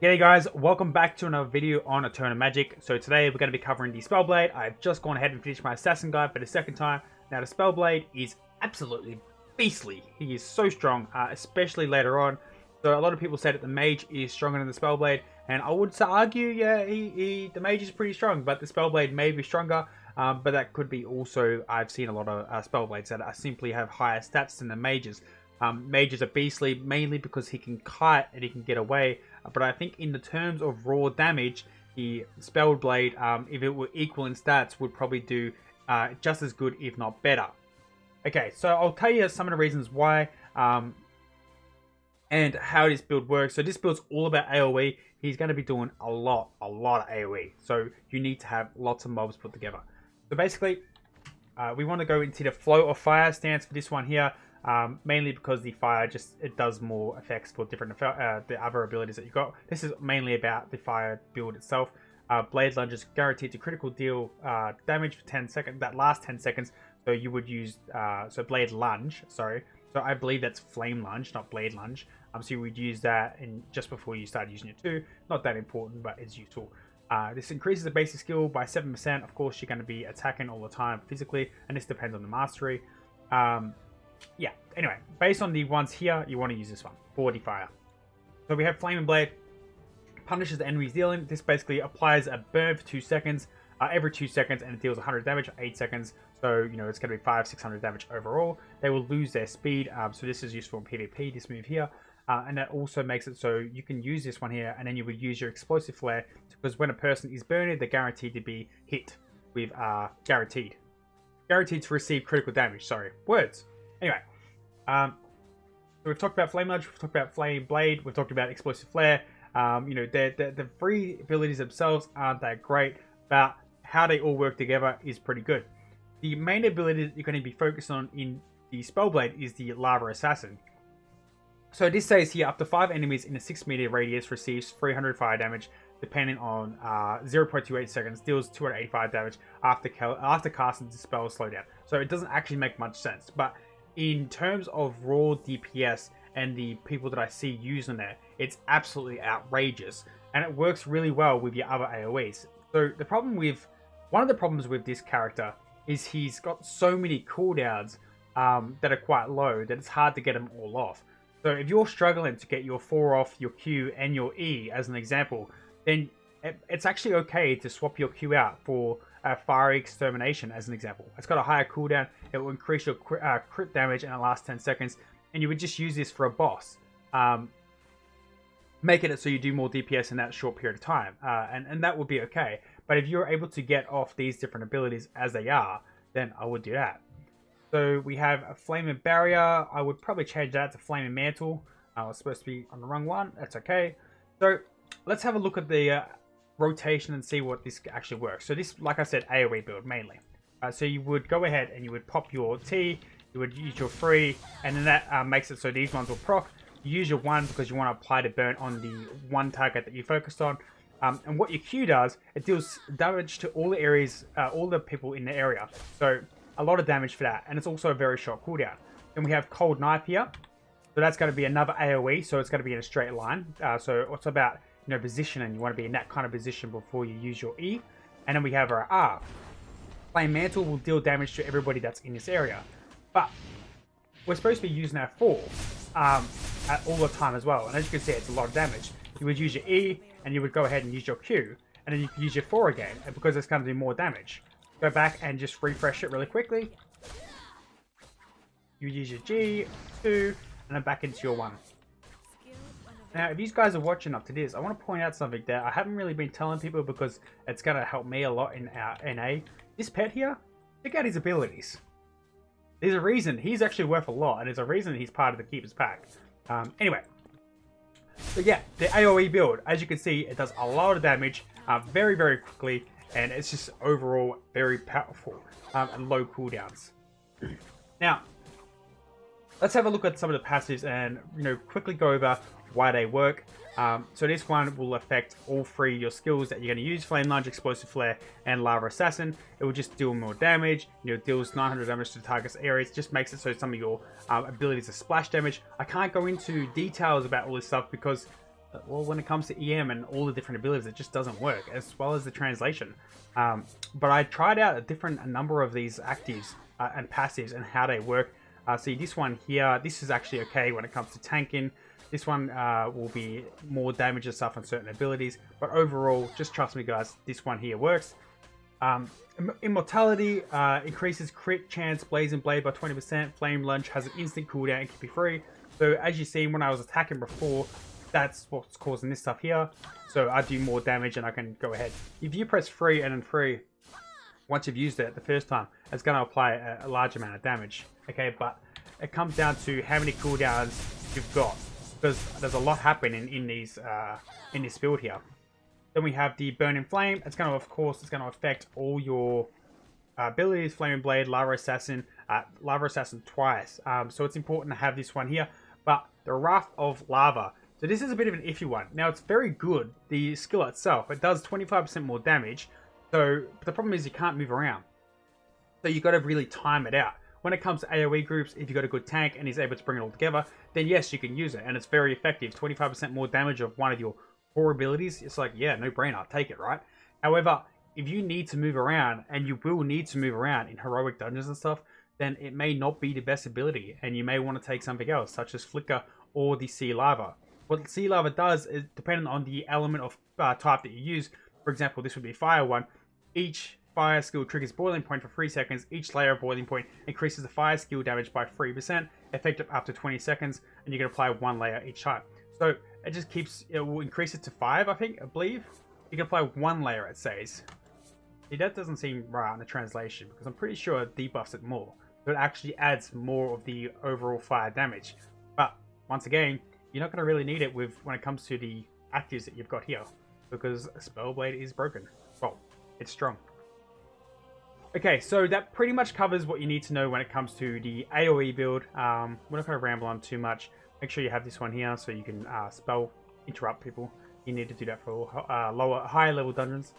G'day guys, welcome back to another video on Eternal Magic. So today we're going to be covering the Spellblade. I've just gone ahead and finished my Assassin Guide for the second time. Now the Spellblade is absolutely beastly. He is so strong, especially later on. So a lot of people said that the Mage is stronger than the Spellblade, and I would argue, yeah, the Mage is pretty strong, but the Spellblade may be stronger. But that could be also, I've seen a lot of Spellblades that simply have higher stats than the Mages. Mages are beastly mainly because he can kite and he can get away. But I think in the terms of raw damage, the Spellblade, if it were equal in stats, would probably do just as good, if not better. Okay, so I'll tell you some of the reasons why and how this build works. So this build's all about AoE. He's going to be doing a lot of AoE. So you need to have lots of mobs put together. So basically, we want to go into the Flow of Fire stance for this one here. Mainly because the fire it does more effects for different the other abilities that you got. This is mainly about the fire build itself. Blade Lunge is guaranteed to critical deal damage for 10 seconds. That last 10 seconds. So you would use so Blade Lunge. Sorry. So I believe that's Flame Lunge, not Blade Lunge. So you would use that just before you start using it too. Not that important, but it's useful. This increases the basic skill by 7%. Of course, you're going to be attacking all the time physically, and this depends on the mastery. Yeah, anyway, based on the ones here, you want to use this one, 40 fire. So we have Flaming Blade, punishes the enemies dealing. This basically applies a burn for 2 seconds, every 2 seconds, and it deals 100 damage for 8 seconds. So, you know, it's going to be 500-600 damage overall. They will lose their speed, so this is useful in PvP, this move here. And that also makes it so you can use this one here, and then you would use your Explosive Flare, because when a person is burned, they're guaranteed to be hit with, guaranteed to receive critical damage, sorry, words. Anyway, so we've talked about Flame Lunge, we've talked about Flame Blade, we've talked about Explosive Flare. You know, the free abilities themselves aren't that great, but how they all work together is pretty good. The main ability that you're going to be focused on in the Spellblade is the Lava Assassin. So this says here, up to 5 enemies in a 6-meter radius receives 300 fire damage, depending on 0.28 seconds, deals 285 damage after casting the spell slowdown. So it doesn't actually make much sense, but in terms of raw DPS and the people that I see using it, it's absolutely outrageous, and it works really well with your other AoEs. So one of the problems with this character is he's got so many cooldowns that are quite low that it's hard to get them all off. So if you're struggling to get your 4 off, your Q and your E as an example, then it's actually okay to swap your Q out for Fiery Extermination as an example. It's got a higher cooldown, it will increase your crit damage in the last 10 seconds, and you would just use this for a boss. Making it so you do more DPS in that short period of time, and that would be okay. But if you're able to get off these different abilities as they are, then I would do that. So we have a Flaming Barrier. I would probably change that to Flaming Mantle. I was supposed to be on the wrong one, that's okay. So let's have a look at the rotation and see what this actually works. So this, like I said, AoE build mainly. So you would go ahead and you would pop your T, you would use your free, and then that makes it so these ones will proc. You use your 1 because you want to apply the burn on the one target that you focused on. And what your Q does, it deals damage to all the areas, all the people in the area. So a lot of damage for that, and it's also a very short cooldown. Then we have Cold Knife here. So that's going to be another AoE, so it's going to be in a straight line. So it's about, you know, position, and you want to be in that kind of position before you use your E. And then we have our R. Flame Mantle will deal damage to everybody that's in this area, but we're supposed to be using our 4 at all the time as well, and as you can see, it's a lot of damage. You would use your E, and you would go ahead and use your Q, and then you can use your 4 again, and because it's going to do more damage. Go back and just refresh it really quickly. You use your G, 2, and then back into your 1. Now, if you guys are watching up to this, I want to point out something that I haven't really been telling people because it's going to help me a lot in our NA. This pet here, check out his abilities. There's a reason he's actually worth a lot, and there's a reason he's part of the Keeper's Pack. Anyway, so yeah, the AoE build, as you can see, it does a lot of damage very, very quickly, and it's just overall very powerful and low cooldowns. Now, let's have a look at some of the passives and, you know, quickly go over why they work. So this one will affect all 3 of your skills that you're going to use: Flame Lunge, Explosive Flare, and Lava Assassin. It will just deal more damage. You know, deals 900 damage to the target's areas. Just makes it so some of your abilities are splash damage. I can't go into details about all this stuff because well, when it comes to EM and all the different abilities, it just doesn't work, as well as the translation. But I tried out a number of these actives and passives and how they work. See, this one here, this is actually okay when it comes to tanking. This one will be more damage and stuff on certain abilities, but overall, just trust me guys, this one here works. Immortality increases crit chance, Blaze and Blade by 20%. Flame Lunge has an instant cooldown and can be free. So as you see, when I was attacking before, that's what's causing this stuff here. So I do more damage and I can go ahead. If you press free and then free, once you've used it the first time, it's going to apply a large amount of damage. Okay, but it comes down to how many cooldowns you've got, because there's a lot happening in these in this build here. Then we have the Burning Flame. It's going to, of course, it's going to affect all your abilities. Flaming Blade, Lava Assassin twice. So it's important to have this one here. But the Wrath of Lava. So this is a bit of an iffy one. Now it's very good, the skill itself. It does 25% more damage. So the problem is you can't move around. So you've got to really time it out. When it comes to AoE groups, if you've got a good tank and he's able to bring it all together, then yes, you can use it. And it's very effective. 25% more damage of one of your core abilities. It's like, yeah, no brainer. Take it, right? However, if you need to move around, and you will need to move around in heroic dungeons and stuff, then it may not be the best ability. And you may want to take something else, such as Flicker or the Sea Lava. What Sea Lava does is, depending on the element of type that you use, for example, this would be Fire one, each fire skill triggers Boiling Point for 3 seconds. Each layer of Boiling Point increases the fire skill damage by 3%, effective up to 20 seconds, and you can apply 1 layer each time. So it just keeps, it will increase it to 5, I believe. You can apply 1 layer, it says. See, that doesn't seem right in the translation, because I'm pretty sure it debuffs it more. So it actually adds more of the overall fire damage. But once again, you're not going to really need it when it comes to the actives that you've got here, because Spellblade is broken. Well, it's strong. Okay, so that pretty much covers what you need to know when it comes to the AoE build. We're not going to ramble on too much. Make sure you have this one here so you can spell interrupt people. You need to do that for higher level dungeons.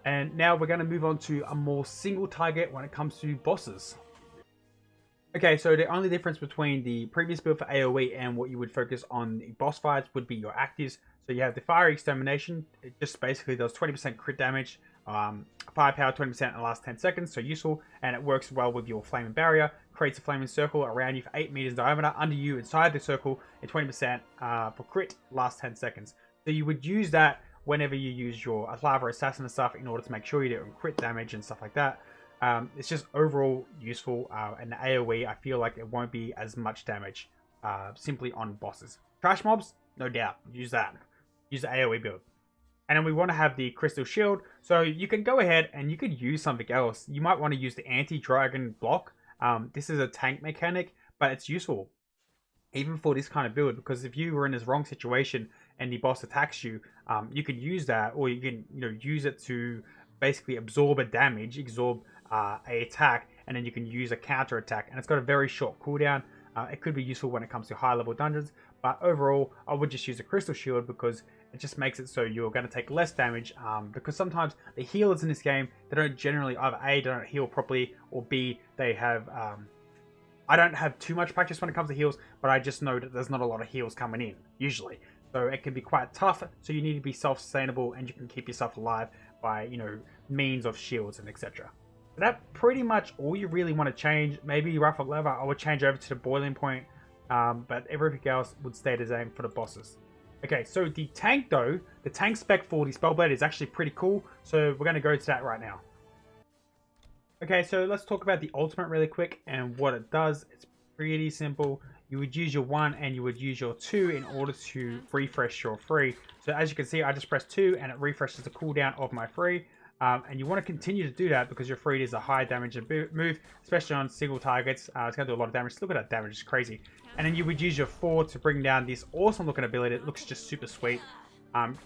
And now we're going to move on to a more single target when it comes to bosses. Okay, so the only difference between the previous build for AoE and what you would focus on the boss fights would be your actives. So you have the Fire Extermination. It just basically does 20% crit damage, firepower 20% in the last 10 seconds, so useful, and it works well with your Flaming Barrier. Creates a flaming circle around you for 8 meters diameter, under you inside the circle, and 20% for crit last 10 seconds. So you would use that whenever you use your Lava Assassin and stuff in order to make sure you do crit damage and stuff like that. It's just overall useful, and the AoE, I feel like it won't be as much damage simply on bosses. Trash mobs, no doubt, use that. Use the AoE build. And then we want to have the Crystal Shield, so you can go ahead and you could use something else. You might want to use the Anti-Dragon Block. This is a tank mechanic, but it's useful even for this kind of build, because if you were in this wrong situation and the boss attacks you, you can use that, or you can use it to basically absorb a damage, absorb a attack, and then you can use a counter attack, and it's got a very short cooldown. It could be useful when it comes to high level dungeons, but overall I would just use a Crystal Shield because it just makes it so you're going to take less damage, because sometimes the healers in this game, they don't generally either A, they don't heal properly, or B, they have I don't have too much practice when it comes to heals, but I just know that there's not a lot of heals coming in usually, so it can be quite tough. So you need to be self-sustainable, and you can keep yourself alive by means of shields and etc. That's pretty much all you really want to change. Maybe Wrath of Lava I would change over to the Boiling Point, but everything else would stay the same for the bosses. Okay, so the tank though, the tank spec for the Spellblade is actually pretty cool, so we're going to go to that right now. Okay, so let's talk about the ultimate really quick and what it does. It's pretty simple. You would use your 1 and you would use your 2 in order to refresh your 3. So as you can see, I just pressed 2 and it refreshes the cooldown of my 3. And you want to continue to do that because your 3 is a high damage move, especially on single targets. It's going to do a lot of damage. Look at that damage, it's crazy. And then you would use your 4 to bring down this awesome looking ability. It looks just super sweet.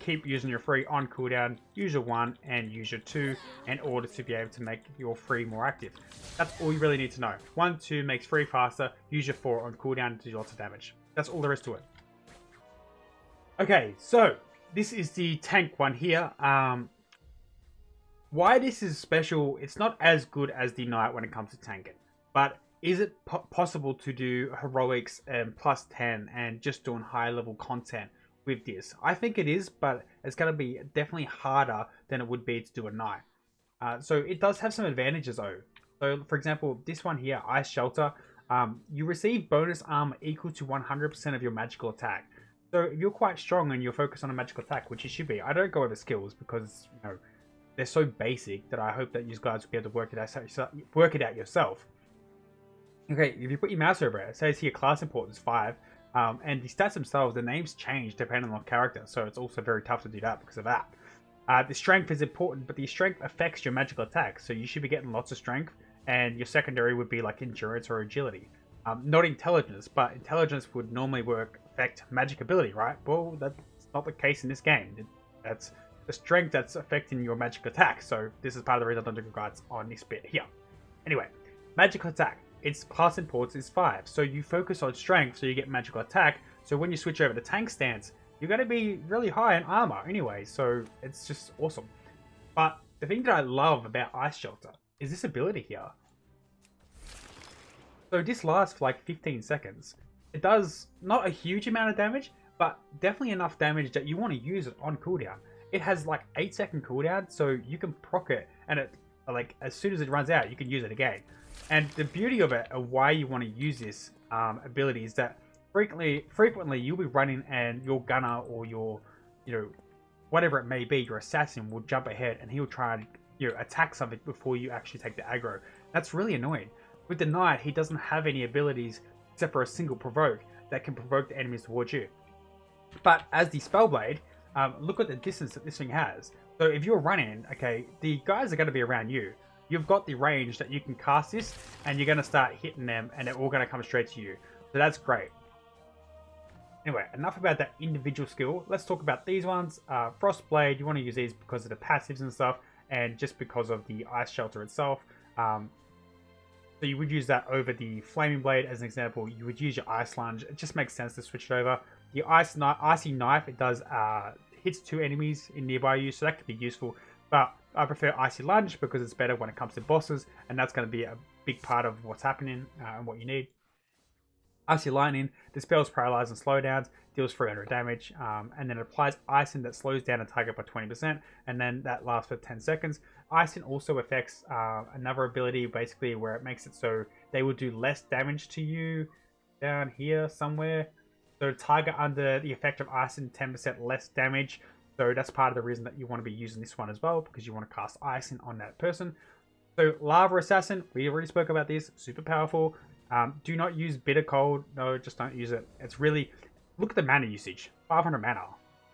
Keep using your 3 on cooldown, use your 1 and use your 2 in order to be able to make your 3 more active. That's all you really need to know. 1, 2 makes 3 faster, use your 4 on cooldown to do lots of damage. That's all there is to it. Okay, so this is the tank one here. Why this is special, it's not as good as the Knight when it comes to tanking, but is it possible to do heroics and plus 10 and just doing high level content with this. I think it is, but it's going to be definitely harder than it would be to do a knight. So it does have some advantages though. So for example, this one here, Ice Shelter, you receive bonus armor equal to 100% of your magical attack. So if you're quite strong and you're focused on a magical attack, which you should be, I don't go over skills because they're so basic that I hope that you guys will be able to work it out yourself. Okay, if you put your mouse over it, it says here class importance 5, and the stats themselves, the names change depending on character, so it's also very tough to do that because of that. The strength is important, but the strength affects your magical attack, so you should be getting lots of strength, and your secondary would be like endurance or agility. Not intelligence, but intelligence would normally affect magic ability, right? Well, that's not the case in this game. That's the strength that's affecting your magic attack, so this is part of the reason I don't do guides on this bit here. Anyway, magical attack. Its class importance is 5, so you focus on strength so you get magical attack, so when you switch over to tank stance, you're going to be really high in armor anyway, so it's just awesome. But the thing that I love about Ice Shelter is this ability here. So this lasts for like 15 seconds. It does not a huge amount of damage, but definitely enough damage that you want to use it on cooldown. It has like 8-second cooldown, so you can proc it, and it like as soon as it runs out, you can use it again. And the beauty of it, and why you want to use this ability, is that frequently you'll be running and your gunner or your, whatever it may be, your assassin will jump ahead and he'll try and attack something before you actually take the aggro. That's really annoying. With the knight, he doesn't have any abilities except for a single provoke that can provoke the enemies towards you. But as the Spellblade, look at the distance that this thing has. So if you're running, okay, the guys are going to be around you. You've got the range that you can cast this, and you're going to start hitting them, and they're all going to come straight to you. So that's great. Anyway, enough about that individual skill. Let's talk about these ones. Frostblade, you want to use these because of the passives and stuff, and just because of the Ice Shelter itself. So you would use that over the Flaming Blade as an example. You would use your Ice Lunge. It just makes sense to switch it over. The Icy Knife, it does hits 2 enemies in nearby you, so that could be useful. But I prefer Icy Lunge because it's better when it comes to bosses, and that's going to be a big part of what's happening and what you need. Icy Lightning dispels paralyze and slowdowns, deals 300 damage, and then it applies Icing that slows down a target by 20%, and then that lasts for 10 seconds. Icing also affects another ability, basically, where it makes it so they will do less damage to you down here somewhere. So target under the effect of Icing, 10% less damage. So that's part of the reason that you want to be using this one as well, because you want to cast Icing on that person. So Lava Assassin, we already spoke about this, super powerful. Do not use Bitter Cold. No, just don't use it. It's really, look at the mana usage, 500 mana.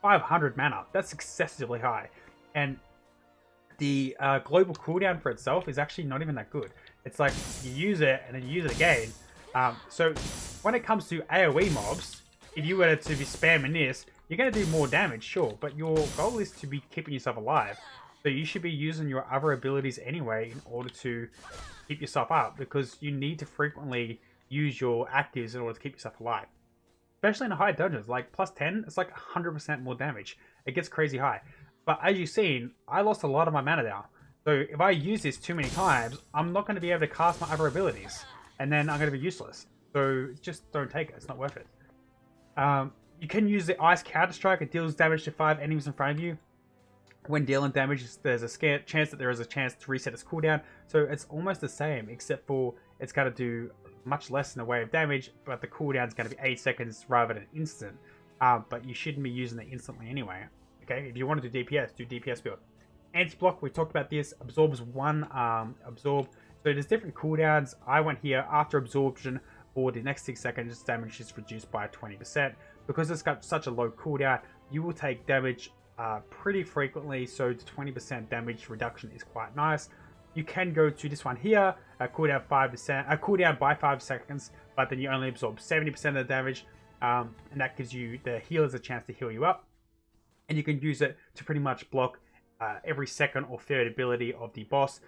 500 mana, that's excessively high. And the global cooldown for itself is actually not even that good. It's like you use it and then you use it again. So when it comes to AoE mobs, if you were to be spamming this, you're going to do more damage, sure, but your goal is to be keeping yourself alive. So you should be using your other abilities anyway in order to keep yourself up, because you need to frequently use your actives in order to keep yourself alive. Especially in the high dungeons, like plus 10, it's like 100% more damage. It gets crazy high. But as you've seen, I lost a lot of my mana now. So if I use this too many times, I'm not going to be able to cast my other abilities. And then I'm going to be useless. So just don't take it, it's not worth it. You can use the Icecap Strike. It deals damage to 5 enemies in front of you. When dealing damage, there's a chance that there is a chance to reset its cooldown. So it's almost the same, except for it's going to do much less in the way of damage, but the cooldown is going to be 8 seconds rather than instant. But you shouldn't be using it instantly anyway. Okay, if you want to do DPS build. Anti-block, we talked about this. Absorbs 1 absorb. So there's different cooldowns. I went here after absorption. For the next 6 seconds, damage is reduced by 20%. Because it's got such a low cooldown, you will take damage pretty frequently, so the 20% damage reduction is quite nice. You can go to this one here, cooldown 5%, cooldown by 5 seconds, but then you only absorb 70% of the damage, and that gives you the healers a chance to heal you up. And you can use it to pretty much block every second or third ability of the boss,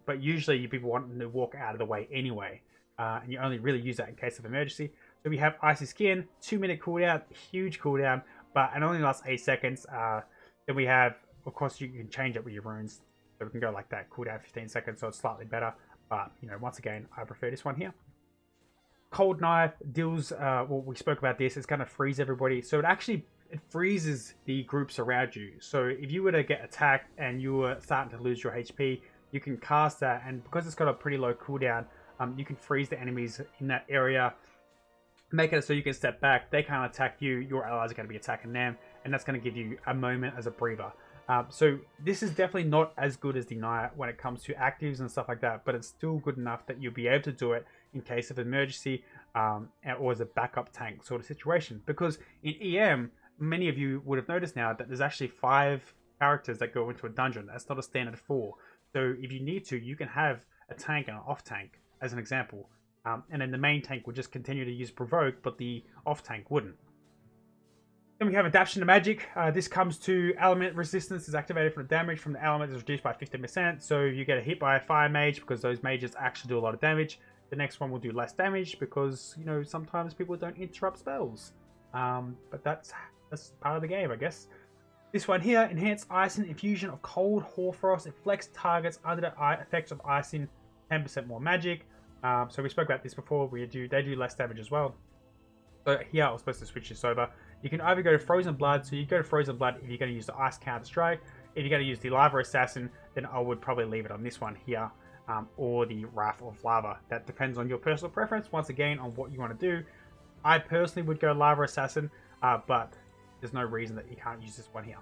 but usually you people want to walk out of the way anyway. And you only really use that in case of emergency. So we have Icy Skin, 2-minute cooldown, huge cooldown, but it only lasts 8 seconds. Then we have, of course, you can change it with your runes. So we can go like that, cooldown 15 seconds, so it's slightly better. But, once again, I prefer this one here. Cold Knife deals, well, we spoke about this, it's going to freeze everybody. So it actually it freezes the groups around you. So if you were to get attacked and you were starting to lose your HP, you can cast that, and because it's got a pretty low cooldown, you can freeze the enemies in that area, make it so you can step back, they can't attack you, your allies are going to be attacking them, and that's going to give you a moment as a breather. So this is definitely not as good as Deny when it comes to actives and stuff like that, but it's still good enough that you'll be able to do it in case of emergency, or as a backup tank sort of situation. Because in EM, many of you would have noticed now that there's actually 5 characters that go into a dungeon. That's not a standard 4. So if you need to, you can have a tank and an off tank as an example. And then the main tank would just continue to use Provoke, but the off tank wouldn't. Then we have Adaptation to Magic. This comes to element resistance is activated from the damage from the element is reduced by 15%. So you get a hit by a fire mage because those mages actually do a lot of damage. The next one will do less damage because, you know, sometimes people don't interrupt spells. But that's part of the game, I guess. This one here, Enhanced Icing, Infusion of Cold Hoarfrost. It flex targets under the effects of icing, 10% more magic. So we spoke about this before. They do less damage as well. So here I was supposed to switch this over. You can either go to Frozen Blood, so you go to Frozen Blood if you're going to use the Icecap Strike. If you're going to use the Lava Assassin, then I would probably leave it on this one here, or the Wrath of Lava. That depends on your personal preference, once again, on what you want to do. I personally would go Lava Assassin, but there's no reason that you can't use this one here.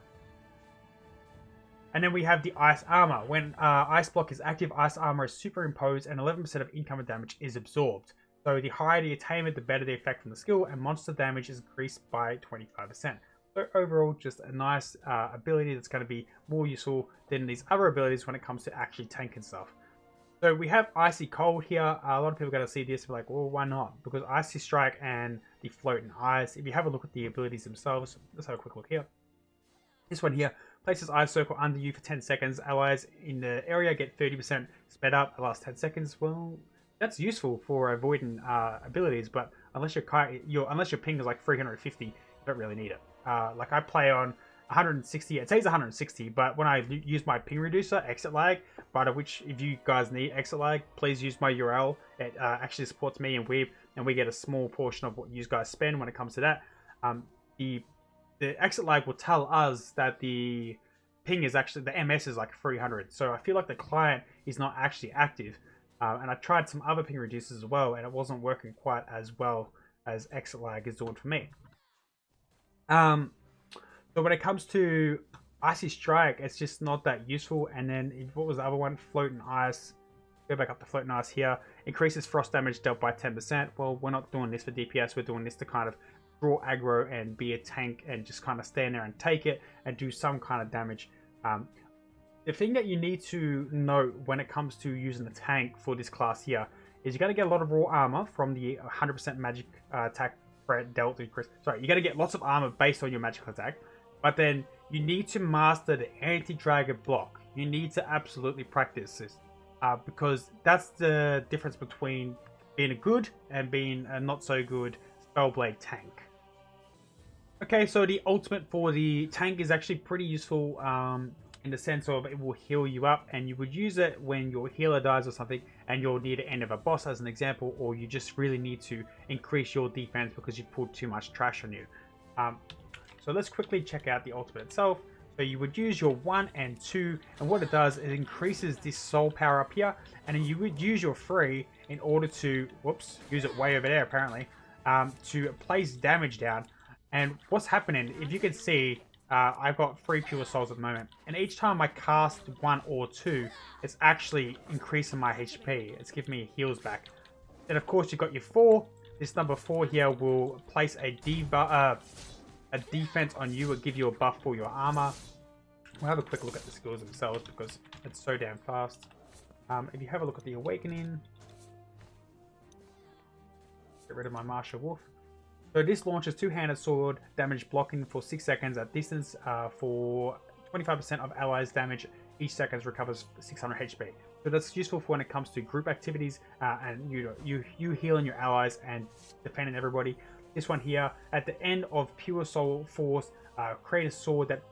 And then we have the Ice Armor. When Ice Block is active, Ice Armor is superimposed and 11% of incoming damage is absorbed. So the higher the attainment, the better the effect from the skill, and monster damage is increased by 25%. So overall, just a nice ability that's going to be more useful than these other abilities when it comes to actually tanking stuff. So we have Icy Cold here. A lot of people are going to see this and be like, well, why not? Because Icy Strike and the Floating Ice, if you have a look at the abilities themselves, let's have a quick look here. This one here places Ice Circle under you for 10 seconds. Allies in the area get 30% sped up the last 10 seconds. Well, that's useful for avoiding abilities, but unless your ping is like 350, you don't really need it. Like I play on 160, it says 160, but when I use my ping reducer, exit lag, by which if you guys need exit lag, please use my URL. It actually supports me and Weeb, and we get a small portion of what you guys spend when it comes to that. The exit lag will tell us that the ping is actually, the MS is like 300, so I feel like the client is not actually active. And I tried some other ping reducers as well, and it wasn't working quite as well as exit lag is doing for me. So when it comes to Icy Strike, it's just not that useful. And then what was the other one? Floating Ice. Go back up to Floating Ice here. Increases frost damage dealt by 10%. Well, we're not doing this for DPS. We're doing this to kind of draw aggro and be a tank and just kind of stand there and take it and do some kind of damage. The thing that you need to note when it comes to using the tank for this class here is you got to get a lot of raw armor from the 100% magic attack threat dealt. Sorry, you got to get lots of armor based on your magical attack, but then you need to master the anti-dragon block. You need to absolutely practice this because that's the difference between being a good and being a not so good Spellblade tank. Okay, so the ultimate for the tank is actually pretty useful. In the sense of it will heal you up, and you would use it when your healer dies or something and you'll need to end of a boss as an example, or you just really need to increase your defense because you've pulled too much trash on you. So let's quickly check out the ultimate itself. So you would use your 1 and 2, and what it does is it increases this soul power up here, and then you would use your 3 in order to, whoops, use it way over there apparently, to place damage down. And what's happening, if you can see, I've got 3 pure souls at the moment, and each time I cast 1 or 2, it's actually increasing my HP. It's giving me heals back. Then of course you've got your 4. This number 4 here will place a defense on you. Will give you a buff for your armor. We'll have a quick look at the skills themselves because it's so damn fast. If you have a look at the awakening, get rid of my martial wolf. So this launches 2-handed sword damage blocking for 6 seconds at distance for 25% of allies damage. Each second recovers 600 HP. So that's useful for when it comes to group activities and you healing your allies and defending everybody. This one here, at the end of Pure Soul Force, create a sword that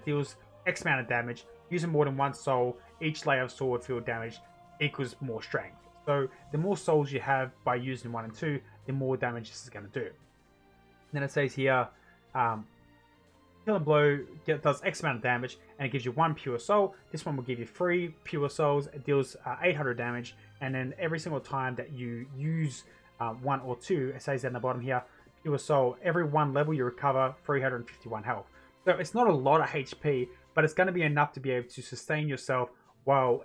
deals X amount of damage. Using more than 1 soul, each layer of sword field damage equals more strength. So the more souls you have by using 1 and 2, the more damage this is going to do. Then it says here, Kill and Blow does X amount of damage, and it gives you 1 pure soul. This one will give you 3 pure souls. It deals 800 damage, and then every single time that you use 1 or 2, it says at the bottom here, pure soul, every 1 level you recover 351 health. So it's not a lot of HP, but it's going to be enough to be able to sustain yourself while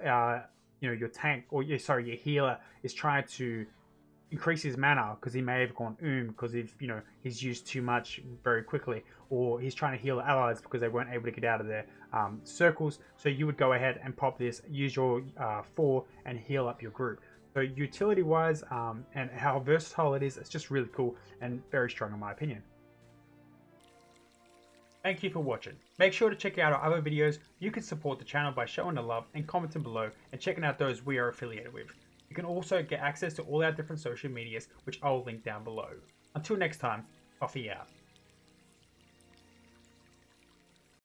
your tank, or your healer is trying to increase his mana because he may have gone because he's used too much very quickly, or he's trying to heal allies because they weren't able to get out of their circles. So you would go ahead and pop this, use your 4 and heal up your group. So utility wise and how versatile it is, it's just really cool and very strong in my opinion. Thank you for watching. Make sure to check out our other videos. You can support the channel by showing the love and commenting below and checking out those we are affiliated with. You can also get access to all our different social medias, which I'll link down below. Until next time, Coffee out.